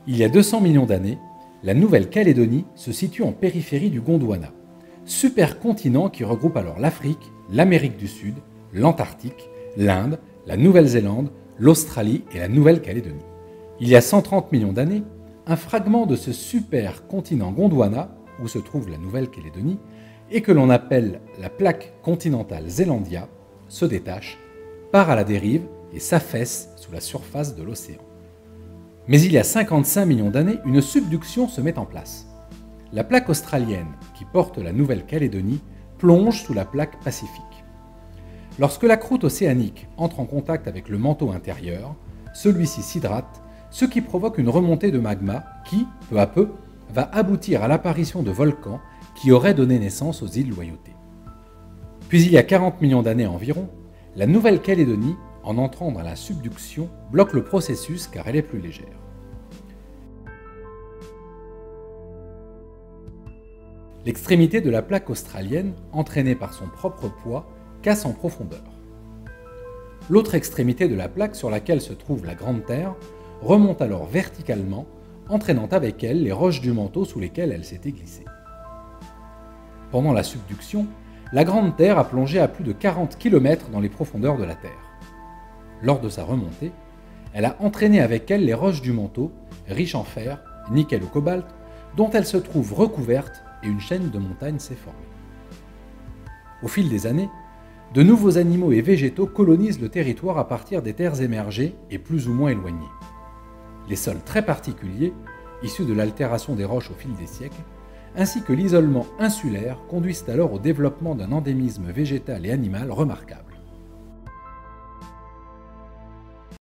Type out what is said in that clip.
Il y a 200 millions d'années, la Nouvelle-Calédonie se situe en périphérie du Gondwana, supercontinent qui regroupe alors l'Afrique, l'Amérique du Sud, l'Antarctique, l'Inde, la Nouvelle-Zélande, l'Australie et la Nouvelle-Calédonie. Il y a 130 millions d'années, un fragment de ce supercontinent Gondwana, où se trouve la Nouvelle-Calédonie, et que l'on appelle la plaque continentale Zélandia, se détache, part à la dérive et s'affaisse sous la surface de l'océan. Mais il y a 55 millions d'années, une subduction se met en place. La plaque australienne, qui porte la Nouvelle-Calédonie, plonge sous la plaque pacifique. Lorsque la croûte océanique entre en contact avec le manteau intérieur, celui-ci s'hydrate, ce qui provoque une remontée de magma qui, peu à peu, va aboutir à l'apparition de volcans qui auraient donné naissance aux îles Loyauté. Puis il y a 40 millions d'années environ, la Nouvelle-Calédonie, en entrant dans la subduction, bloque le processus car elle est plus légère. L'extrémité de la plaque australienne, entraînée par son propre poids, casse en profondeur. L'autre extrémité de la plaque sur laquelle se trouve la Grande Terre remonte alors verticalement, entraînant avec elle les roches du manteau sous lesquelles elle s'était glissée. Pendant la subduction, la Grande Terre a plongé à plus de 40 km dans les profondeurs de la Terre. Lors de sa remontée, elle a entraîné avec elle les roches du manteau, riches en fer, nickel ou cobalt, dont elle se trouve recouverte et une chaîne de montagnes s'est formée. Au fil des années, de nouveaux animaux et végétaux colonisent le territoire à partir des terres émergées et plus ou moins éloignées. Les sols très particuliers, issus de l'altération des roches au fil des siècles, ainsi que l'isolement insulaire conduisent alors au développement d'un endémisme végétal et animal remarquable.